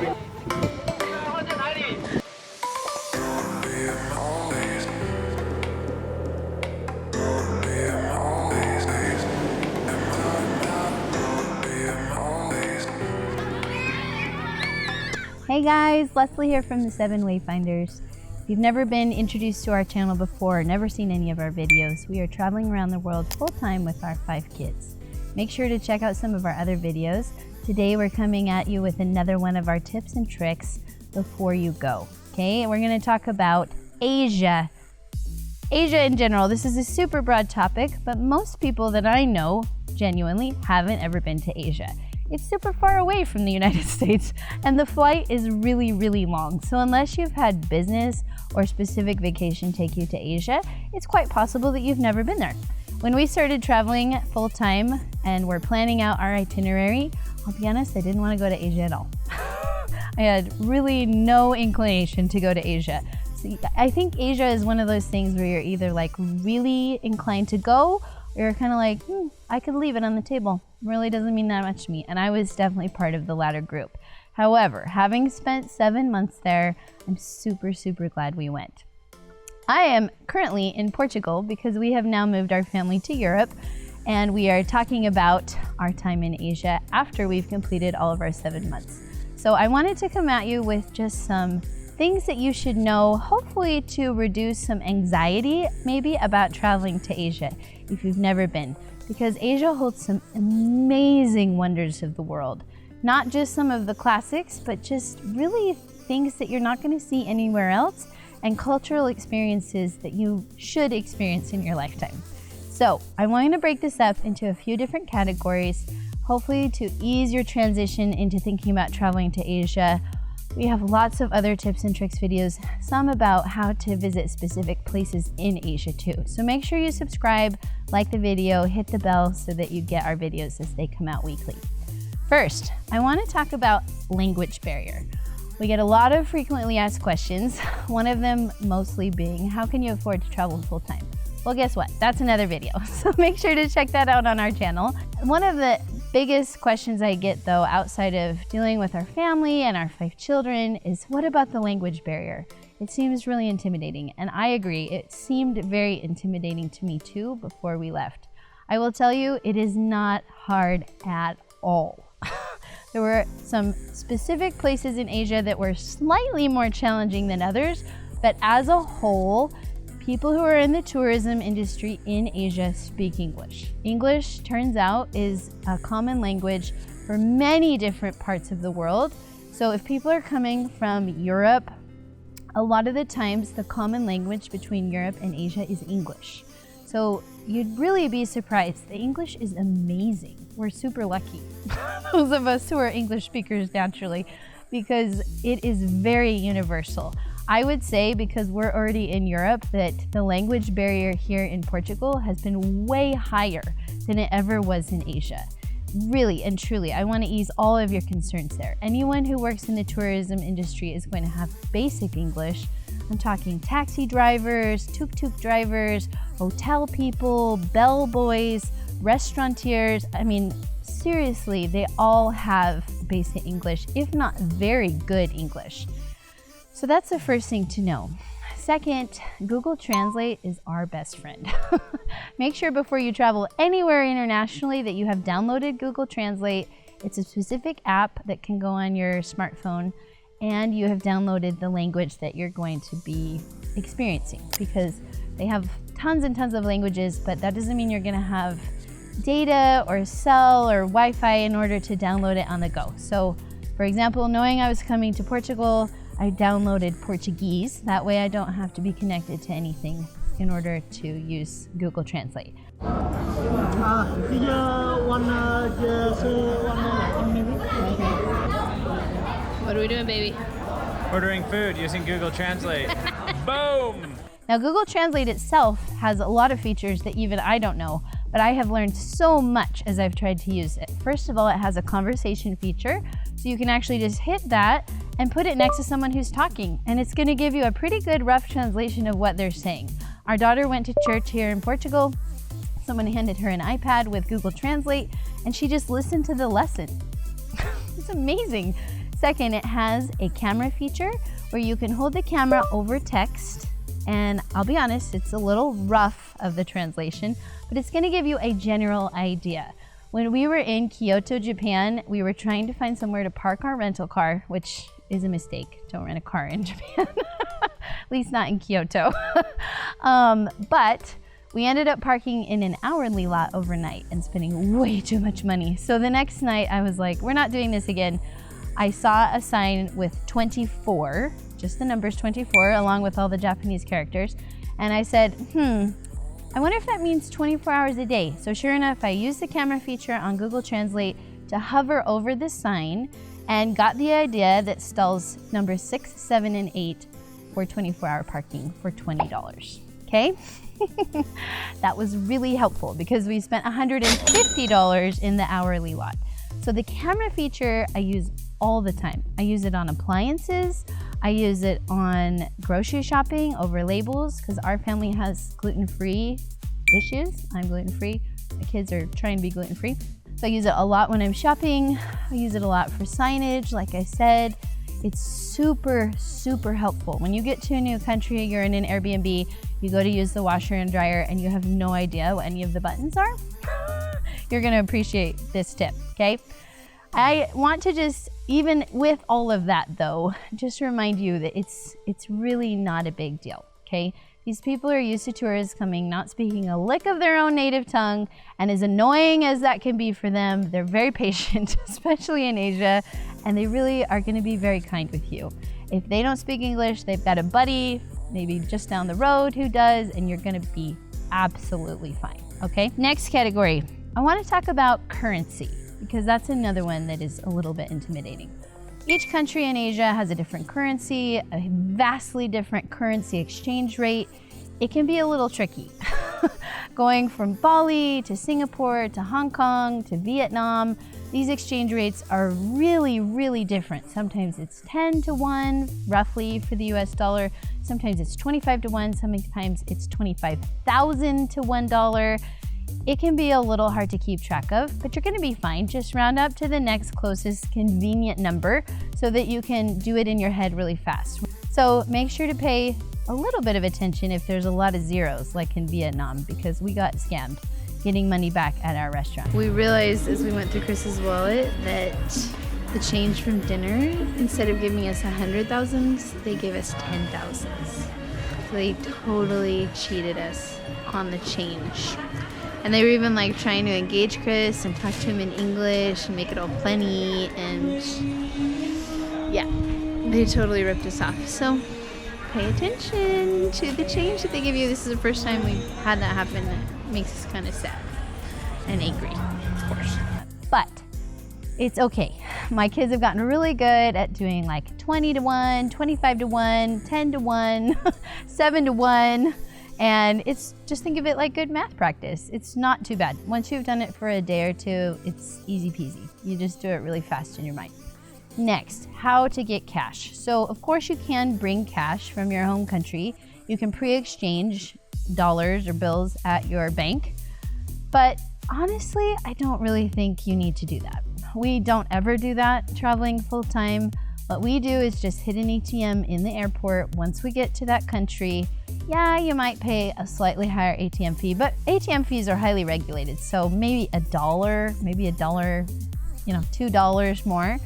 Hey guys, Leslie here from the 7 Wayfinders. If you've never been introduced to our channel before or never seen any of our videos, we are traveling around the world full-time with our 5 kids. Make sure to check out some of our other videos. Today we're coming at you with another one of our tips and tricks before you go. Okay, we're going to talk about Asia. Asia in general. This is a super broad topic, but most people that I know genuinely haven't ever been to Asia. It's super far away from the United States and the flight is really, really long. So unless you've had business or specific vacation take you to Asia, it's quite possible that you've never been there. When we started traveling full-time and we're planning out our itinerary, I'll be honest, I didn't want to go to Asia at all. I had really no inclination to go to Asia. So I think Asia is one of those things where you're either like really inclined to go or you're kind of like, I could leave it on the table. It really doesn't mean that much to me. And I was definitely part of the latter group. However, having spent 7 months there, I'm super, super glad we went. I am currently in Portugal because we have now moved our family to Europe and we are talking about our time in Asia after we've completed all of our 7 months. So I wanted to come at you with just some things that you should know, hopefully to reduce some anxiety maybe about traveling to Asia if you've never been, because Asia holds some amazing wonders of the world. Not just some of the classics, but just really things that you're not going to see anywhere else and cultural experiences that you should experience in your lifetime. So I want to break this up into a few different categories, hopefully to ease your transition into thinking about traveling to Asia. We have lots of other tips and tricks videos, some about how to visit specific places in Asia too. So make sure you subscribe, like the video, hit the bell so that you get our videos as they come out weekly. First, I want to talk about language barrier. We get a lot of frequently asked questions, one of them mostly being, how can you afford to travel full-time? Well, guess what? That's another video. So make sure to check that out on our channel. One of the biggest questions I get though, outside of dealing with our family and our 5 children, is what about the language barrier? It seems really intimidating, and I agree. It seemed very intimidating to me too before we left. I will tell you, it is not hard at all. There were some specific places in Asia that were slightly more challenging than others, but as a whole, people who are in the tourism industry in Asia speak English. English, turns out, is a common language for many different parts of the world. So if people are coming from Europe, a lot of the times the common language between Europe and Asia is English. So you'd really be surprised. The English is amazing. We're super lucky, those of us who are English speakers naturally, because it is very universal. I would say, because we're already in Europe, that the language barrier here in Portugal has been way higher than it ever was in Asia. Really and truly, I want to ease all of your concerns there. Anyone who works in the tourism industry is going to have basic English. I'm talking taxi drivers, tuk-tuk drivers, hotel people, bellboys, restaurateurs. I mean, seriously, they all have basic English, if not very good English. So that's the first thing to know. Second, Google Translate is our best friend. Make sure before you travel anywhere internationally that you have downloaded Google Translate. It's a specific app that can go on your smartphone, and you have downloaded the language that you're going to be experiencing, because they have tons and tons of languages, but that doesn't mean you're going to have data or cell or Wi-Fi in order to download it on the go. So, for example, knowing I was coming to Portugal, I downloaded Portuguese. That way I don't have to be connected to anything in order to use Google Translate. What are we doing, baby? Ordering food using Google Translate. Boom! Now, Google Translate itself has a lot of features that even I don't know, but I have learned so much as I've tried to use it. First of all, it has a conversation feature, so you can actually just hit that and put it next to someone who's talking, and it's going to give you a pretty good rough translation of what they're saying. Our daughter went to church here in Portugal. Someone handed her an iPad with Google Translate, and she just listened to the lesson. It's amazing. Second, it has a camera feature where you can hold the camera over text, and I'll be honest, it's a little rough of the translation, but it's gonna give you a general idea. When we were in Kyoto, Japan, we were trying to find somewhere to park our rental car, which is a mistake. Don't rent a car in Japan, at least not in Kyoto. But we ended up parking in an hourly lot overnight and spending way too much money. So the next night I was like, we're not doing this again. I saw a sign with 24, just the numbers 24, along with all the Japanese characters. And I said, I wonder if that means 24 hours a day. So sure enough, I used the camera feature on Google Translate to hover over the sign and got the idea that spells numbers 6, 7, and 8 for 24-hour parking for $20, okay? That was really helpful because we spent $150 in the hourly lot. So the camera feature I use all the time. I use it on appliances. I use it on grocery shopping over labels because our family has gluten-free issues. I'm gluten-free. My kids are trying to be gluten-free. So I use it a lot when I'm shopping. I use it a lot for signage, like I said. It's super, super helpful. When you get to a new country, you're in an Airbnb, you go to use the washer and dryer and you have no idea what any of the buttons are, you're gonna appreciate this tip, okay? I want to just, even with all of that though, just remind you that it's really not a big deal, okay? These people are used to tourists coming, not speaking a lick of their own native tongue, and as annoying as that can be for them, they're very patient, especially in Asia, and they really are gonna be very kind with you. If they don't speak English, they've got a buddy, maybe just down the road who does, and you're gonna be absolutely fine, okay? Next category, I wanna talk about currency, because that's another one that is a little bit intimidating. Each country in Asia has a different currency, a vastly different currency exchange rate. It can be a little tricky. Going from Bali to Singapore to Hong Kong to Vietnam, these exchange rates are really, really different. Sometimes it's 10 to 1, roughly, for the US dollar. Sometimes it's 25 to 1, sometimes it's 25,000 to $1. It can be a little hard to keep track of, but you're gonna be fine. Just round up to the next closest convenient number so that you can do it in your head really fast. So make sure to pay a little bit of attention if there's a lot of zeros, like in Vietnam, because we got scammed getting money back at our restaurant. We realized as we went through Chris's wallet that the change from dinner, instead of giving us 100,000, they gave us 10,000. So they totally cheated us on the change. And they were even like trying to engage Chris and talk to him in English and make it all plenty, and yeah, they totally ripped us off. So pay attention to the change that they give you. This is the first time we've had that happen. It makes us kind of sad and angry, of course. But it's okay. My kids have gotten really good at doing like 20 to 1, 25 to 1, 10 to 1, 7 to 1. And it's, just think of it like good math practice. It's not too bad. Once you've done it for a day or two, it's easy peasy. You just do it really fast in your mind. Next, how to get cash. So of course you can bring cash from your home country. You can pre-exchange dollars or bills at your bank. But honestly, I don't really think you need to do that. We don't ever do that traveling full-time. What we do is just hit an ATM in the airport. Once we get to that country, yeah, you might pay a slightly higher ATM fee, but ATM fees are highly regulated. So maybe $1, maybe $1, $2 more.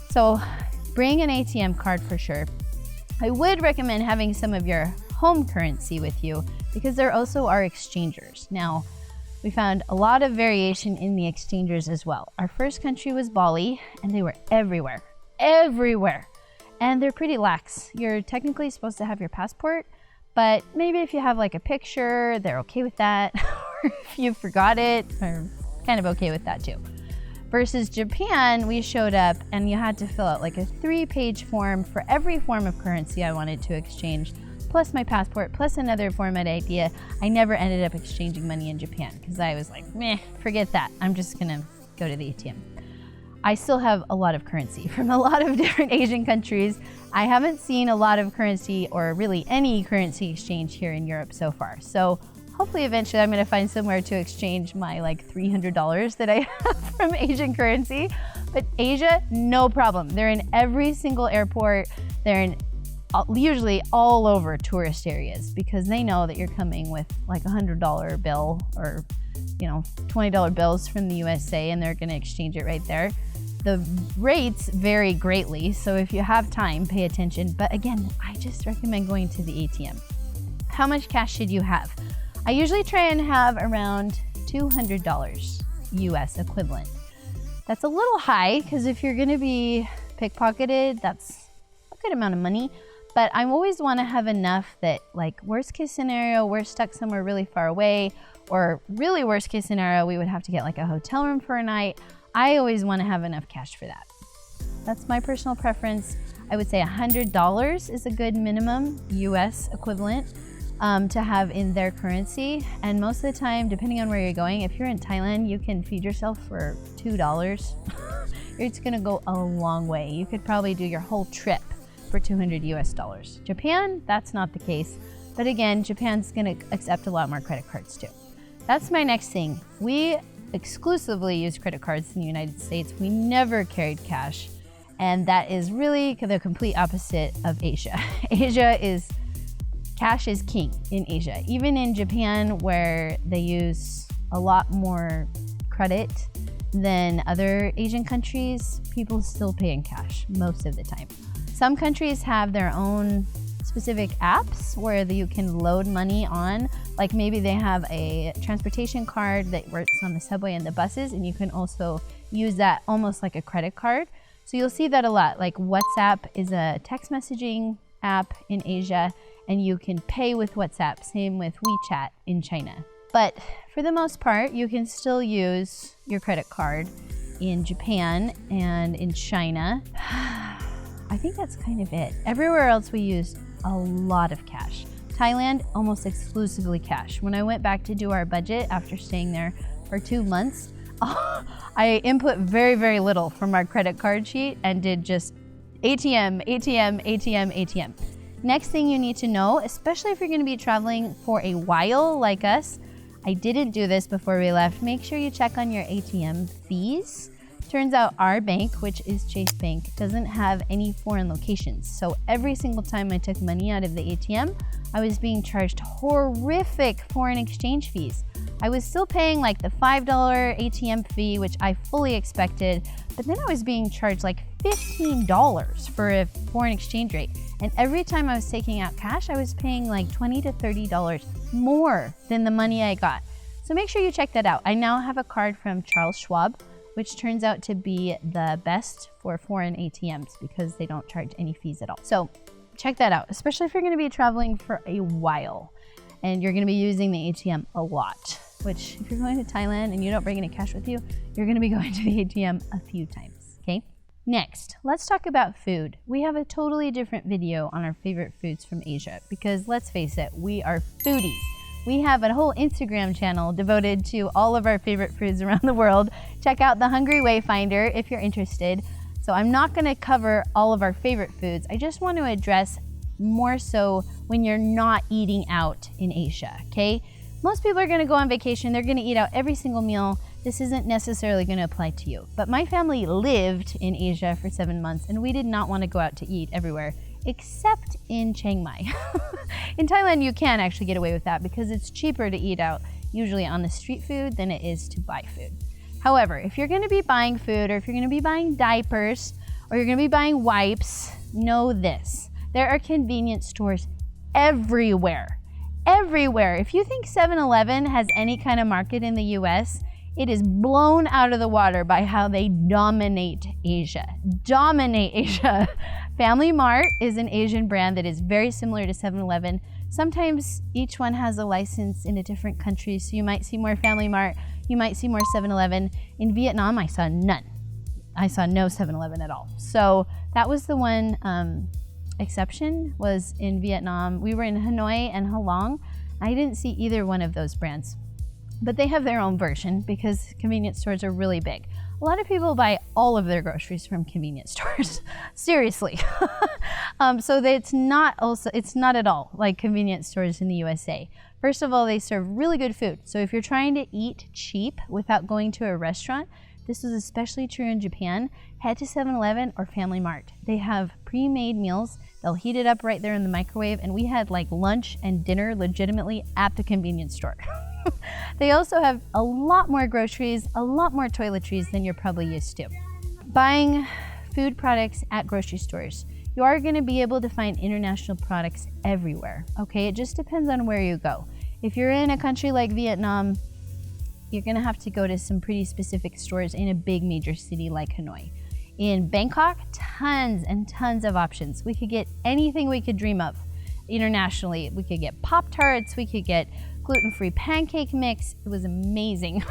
So bring an ATM card for sure. I would recommend having some of your home currency with you because there also are exchangers. Now, we found a lot of variation in the exchangers as well. Our first country was Bali, and they were everywhere. And they're pretty lax. You're technically supposed to have your passport, but maybe if you have like a picture, they're okay with that. Or if you forgot it, they're kind of okay with that too. Versus Japan, we showed up and you had to fill out like a 3-page form for every form of currency I wanted to exchange, plus my passport, plus another format idea. I never ended up exchanging money in Japan because I was like, meh, forget that. I'm just gonna go to the ATM. I still have a lot of currency from a lot of different Asian countries. I haven't seen a lot of currency or really any currency exchange here in Europe so far. So hopefully eventually I'm gonna find somewhere to exchange my like $300 that I have from Asian currency. But Asia, no problem. They're in every single airport. They're in usually all over tourist areas because they know that you're coming with like $100 bill or, you know, $20 bills from the USA, and they're gonna exchange it right there. The rates vary greatly, so if you have time, pay attention. But again, I just recommend going to the ATM. How much cash should you have? I usually try and have around $200 US equivalent. That's a little high because if you're gonna be pickpocketed, that's a good amount of money. But I always wanna have enough that, like, worst case scenario, we're stuck somewhere really far away, or really worst case scenario, we would have to get like a hotel room for a night. I always wanna have enough cash for that. That's my personal preference. I would say $100 is a good minimum US equivalent to have in their currency. And most of the time, depending on where you're going, if you're in Thailand, you can feed yourself for $2. It's gonna go a long way. You could probably do your whole trip for $200 US. Japan, that's not the case. But again, Japan's gonna accept a lot more credit cards too. That's my next thing. We exclusively use credit cards in the United States. We never carried cash. And that is really the complete opposite of Asia. Cash is king in Asia. Even in Japan, where they use a lot more credit than other Asian countries, people still pay in cash most of the time. Some countries have their own specific apps where you can load money on, like maybe they have a transportation card that works on the subway and the buses, and you can also use that almost like a credit card. So you'll see that a lot. Like WhatsApp is a text messaging app in Asia, and you can pay with WhatsApp, same with WeChat in China. But for the most part, you can still use your credit card in Japan and in China. I think that's kind of it. Everywhere else we use a lot of cash. Thailand, almost exclusively cash. When I went back to do our budget after staying there for 2 months, I input very, very little from our credit card sheet and did just ATM, ATM, ATM, ATM. Next thing you need to know, especially if you're gonna be traveling for a while like us, I didn't do this before we left, make sure you check on your ATM fees. Turns out our bank, which is Chase Bank, doesn't have any foreign locations. So every single time I took money out of the ATM, I was being charged horrific foreign exchange fees. I was still paying like the $5 ATM fee, which I fully expected, but then I was being charged like $15 for a foreign exchange rate. And every time I was taking out cash, I was paying like $20 to $30 more than the money I got. So make sure you check that out. I now have a card from Charles Schwab, which turns out to be the best for foreign ATMs because they don't charge any fees at all. So check that out, especially if you're gonna be traveling for a while and you're gonna be using the ATM a lot, which if you're going to Thailand and you don't bring any cash with you, you're gonna be going to the ATM a few times, okay? Next, let's talk about food. We have a totally different video on our favorite foods from Asia because let's face it, we are foodies. We have a whole Instagram channel devoted to all of our favorite foods around the world. Check out the Hungry Wayfinder if you're interested. So I'm not gonna cover all of our favorite foods. I just want to address more so when you're not eating out in Asia, okay? Most people are gonna go on vacation, they're gonna eat out every single meal. This isn't necessarily gonna apply to you. But my family lived in Asia for 7 months and we did not wanna go out to eat everywhere, except in Chiang Mai. In Thailand, you can actually get away with that because it's cheaper to eat out usually on the street food than it is to buy food. However, if you're gonna be buying food or if you're gonna be buying diapers or you're gonna be buying wipes, know this. There are convenience stores everywhere. Everywhere. If you think 7-Eleven has any kind of market in the US, it is blown out of the water by how they dominate Asia. Dominate Asia. Family Mart is an Asian brand that is very similar to 7-Eleven. Sometimes each one has a license in a different country, so you might see more Family Mart, you might see more 7-Eleven. In Vietnam, I saw none. I saw no 7-Eleven at all. So that was the one exception, was in Vietnam. We were in Hanoi and Halong. I didn't see either one of those brands. But they have their own version because convenience stores are really big. A lot of people buy all of their groceries from convenience stores. Seriously. So it's not at all like convenience stores in the USA. First of all, they serve really good food. So if you're trying to eat cheap without going to a restaurant, This is especially true in Japan. Head to 7-Eleven or Family Mart. They have pre-made meals. They'll heat it up right there in the microwave, and we had like lunch and dinner legitimately at the convenience store. They also have a lot more groceries, a lot more toiletries than you're probably used to. Buying food products at grocery stores. You are going to be able to find international products everywhere, okay? It just depends on where you go. If you're in a country like Vietnam, you're going to have to go to some pretty specific stores in a big major city like Hanoi. In Bangkok, tons and tons of options. We could get anything we could dream of internationally. We could get Pop-Tarts, we could get gluten-free pancake mix. It was amazing.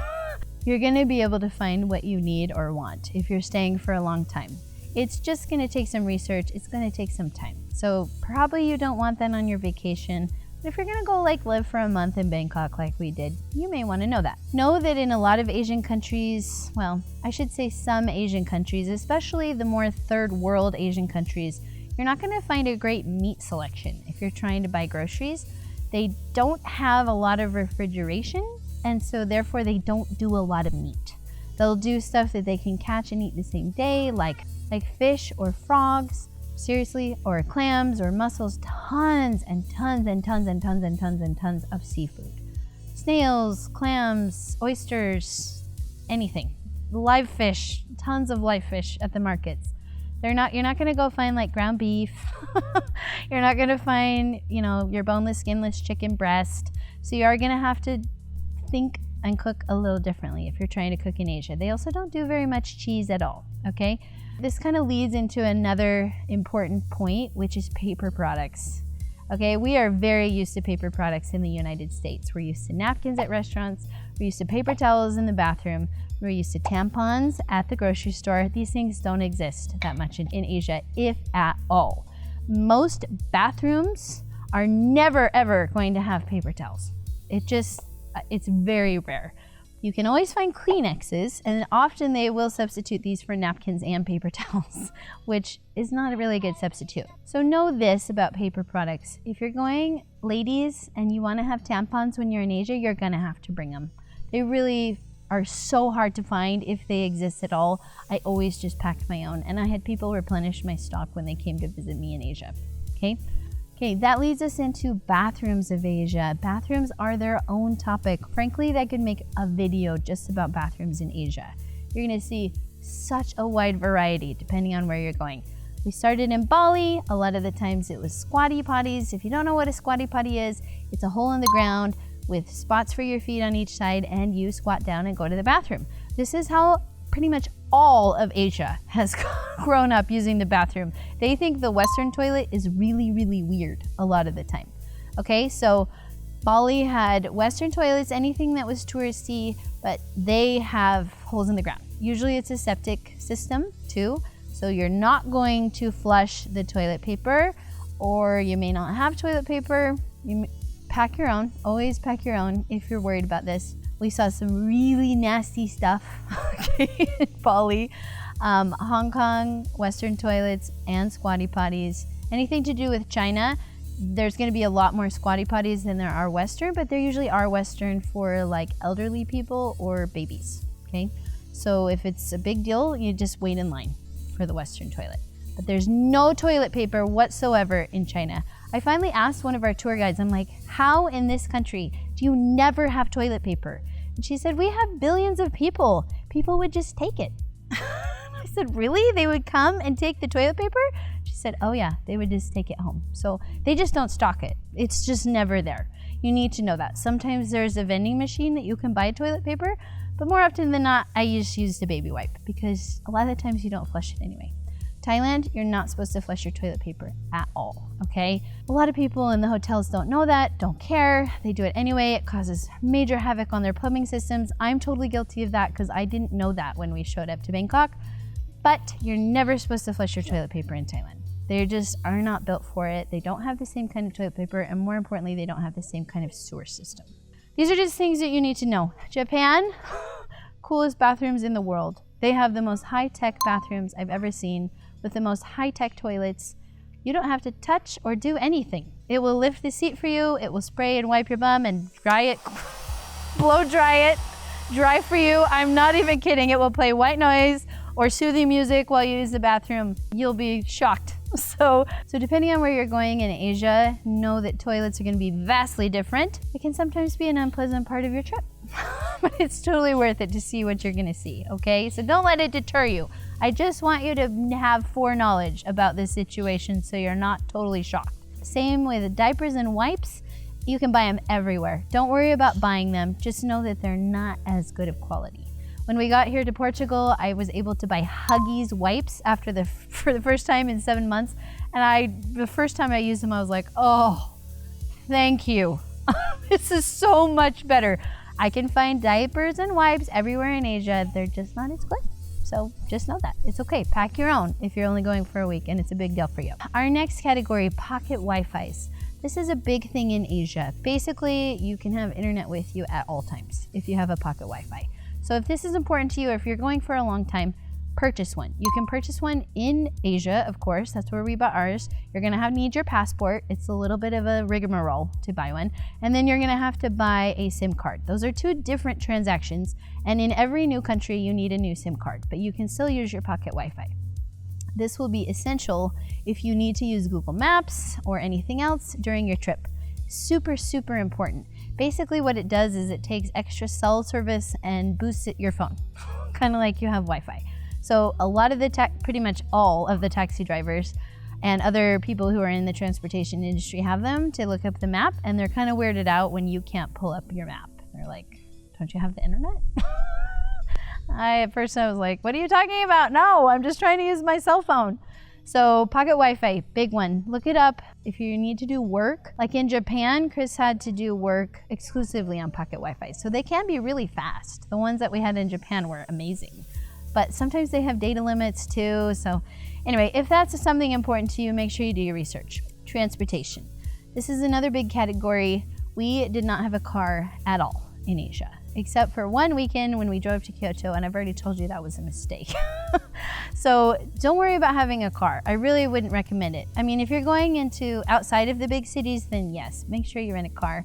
You're going to be able to find what you need or want if you're staying for a long time. It's just going to take some research. It's going to take some time. So probably you don't want that on your vacation. But if you're going to go like live for a month in Bangkok like we did, you may want to know that. Know that in a lot of Asian countries, well, I should say some Asian countries, especially the more third world Asian countries, you're not going to find a great meat selection if you're trying to buy groceries. They don't have a lot of refrigeration, and so therefore they don't do a lot of meat. They'll do stuff that they can catch and eat the same day, like fish or frogs, seriously, or clams or mussels, tons and tons and tons and tons and tons and tons of seafood. Snails, clams, oysters, anything. Live fish, tons of live fish at the markets. You're not going to go find like ground beef. You're not going to find, your boneless, skinless chicken breast. So you are going to have to think and cook a little differently if you're trying to cook in Asia. They also don't do very much cheese at all, okay? This kind of leads into another important point, which is paper products. Okay, we are very used to paper products in the United States. We're used to napkins at restaurants. We're used to paper towels in the bathroom. We're used to tampons at the grocery store. These things don't exist that much in Asia, if at all. Most bathrooms are never, ever going to have paper towels. It's very rare. You can always find Kleenexes, and often they will substitute these for napkins and paper towels, which is not a really good substitute. So know this about paper products. If you're going, ladies, and you want to have tampons when you're in Asia, you're going to have to bring them. They really are so hard to find if they exist at all. I always just packed my own, and I had people replenish my stock when they came to visit me in Asia, okay? Okay, that leads us into bathrooms of Asia. Bathrooms are their own topic. Frankly, that could make a video just about bathrooms in Asia. You're gonna see such a wide variety depending on where you're going. We started in Bali. A lot of the times it was squatty potties. If you don't know what a squatty potty is, it's a hole in the ground with spots for your feet on each side, and you squat down and go to the bathroom. This is how pretty much all of Asia has grown up using the bathroom. They think the Western toilet is really, really weird a lot of the time. Okay, so Bali had Western toilets, anything that was touristy, but they have holes in the ground. Usually it's a septic system too, so you're not going to flush the toilet paper, or you may not have toilet paper. You pack your own, always pack your own if you're worried about this. We saw some really nasty stuff in Bali. Hong Kong, Western toilets, and squatty potties. Anything to do with China, there's going to be a lot more squatty potties than there are Western, but there usually are Western for like elderly people or babies, okay? So if it's a big deal, you just wait in line for the Western toilet. But there's no toilet paper whatsoever in China. I finally asked one of our tour guides, I'm like, how in this country do you never have toilet paper? And she said, we have billions of people. People would just take it. I said, really? They would come and take the toilet paper? She said, oh yeah, they would just take it home. So they just don't stock it. It's just never there. You need to know that. Sometimes there's a vending machine that you can buy toilet paper, but more often than not, I just use the baby wipe because a lot of the times you don't flush it anyway. Thailand, you're not supposed to flush your toilet paper at all, okay? A lot of people in the hotels don't know that, don't care. They do it anyway. It causes major havoc on their plumbing systems. I'm totally guilty of that because I didn't know that when we showed up to Bangkok. But you're never supposed to flush your toilet paper in Thailand. They just are not built for it. They don't have the same kind of toilet paper, and more importantly, they don't have the same kind of sewer system. These are just things that you need to know. Japan, coolest bathrooms in the world. They have the most high-tech bathrooms I've ever seen, with the most high-tech toilets. You don't have to touch or do anything. It will lift the seat for you. It will spray and wipe your bum and dry it, blow dry it. dry for you. I'm not even kidding. It will play white noise or soothing music while you use the bathroom. You'll be shocked. So depending on where you're going in Asia, know that toilets are going to be vastly different. It can sometimes be an unpleasant part of your trip, but it's totally worth it to see what you're going to see, okay? So don't let it deter you. I just want you to have foreknowledge about this situation so you're not totally shocked. Same with diapers and wipes. You can buy them everywhere. Don't worry about buying them. Just know that they're not as good of quality. When we got here to Portugal, I was able to buy Huggies wipes for the first time in 7 months. And the first time I used them, I was like, oh, thank you. This is so much better. I can find diapers and wipes everywhere in Asia. They're just not as good. So just know that. It's okay. Pack your own if you're only going for a week and it's a big deal for you. Our next category, pocket Wi-Fis. This is a big thing in Asia. Basically, you can have internet with you at all times if you have a pocket Wi-Fi. So if this is important to you, if you're going for a long time, purchase one. You can purchase one in Asia, of course. That's where we bought ours. You're gonna need your passport. It's a little bit of a rigmarole to buy one. And then you're gonna have to buy a SIM card. Those are two different transactions. And in every new country, you need a new SIM card, but you can still use your pocket Wi-Fi. This will be essential if you need to use Google Maps or anything else during your trip. Super, super important. Basically what it does is it takes extra cell service and boosts your phone, kind of like you have Wi-Fi. So a lot of pretty much all of the taxi drivers and other people who are in the transportation industry have them to look up the map, and they're kind of weirded out when you can't pull up your map. They're like, don't you have the internet? At first I was like, what are you talking about? No, I'm just trying to use my cell phone. So pocket Wi-Fi, big one. Look it up if you need to do work. Like in Japan, Chris had to do work exclusively on pocket Wi-Fi. So they can be really fast. The ones that we had in Japan were amazing. But sometimes they have data limits too. So anyway, if that's something important to you, make sure you do your research. Transportation. This is another big category. We did not have a car at all in Asia, except for one weekend when we drove to Kyoto, and I've already told you that was a mistake. So don't worry about having a car. I really wouldn't recommend it. I mean, if you're going into outside of the big cities, then yes, make sure you rent a car.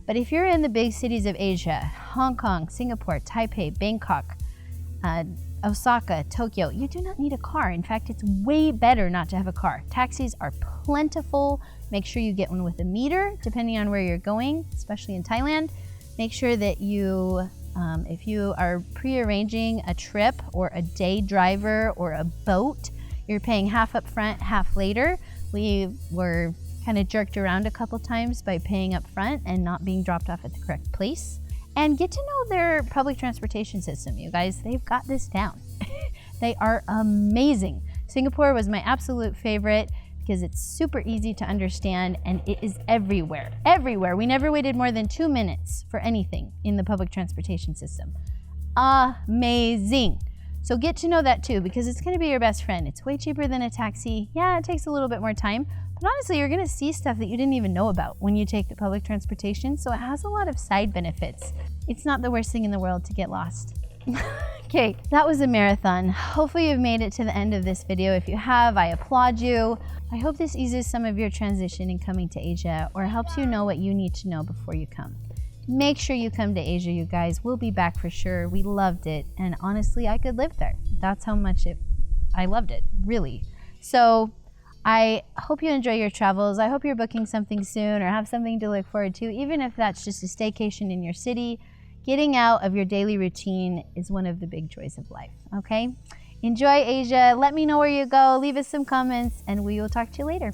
But if you're in the big cities of Asia, Hong Kong, Singapore, Taipei, Bangkok, Osaka, Tokyo, you do not need a car. In fact, it's way better not to have a car. Taxis are plentiful. Make sure you get one with a meter, depending on where you're going, especially in Thailand. Make sure that you, if you are pre-arranging a trip or a day driver or a boat, you're paying half up front, half later. We were kind of jerked around a couple times by paying up front and not being dropped off at the correct place. And get to know their public transportation system, you guys. They've got this down. They are amazing. Singapore was my absolute favorite because it's super easy to understand and it is everywhere. Everywhere. We never waited more than 2 minutes for anything in the public transportation system. Amazing. So get to know that too, because it's gonna be your best friend. It's way cheaper than a taxi. Yeah, it takes a little bit more time, but honestly, you're gonna see stuff that you didn't even know about when you take the public transportation, so it has a lot of side benefits. It's not the worst thing in the world to get lost. Okay, that was a marathon. Hopefully you've made it to the end of this video. If you have, I applaud you. I hope this eases some of your transition in coming to Asia or helps you know what you need to know before you come. Make sure you come to Asia, you guys. We'll be back for sure. We loved it, and honestly, I could live there. That's how much I loved it, really. So I hope you enjoy your travels. I hope you're booking something soon or have something to look forward to, even if that's just a staycation in your city. Getting out of your daily routine is one of the big joys of life, okay? Enjoy Asia. Let me know where you go. Leave us some comments, and we will talk to you later.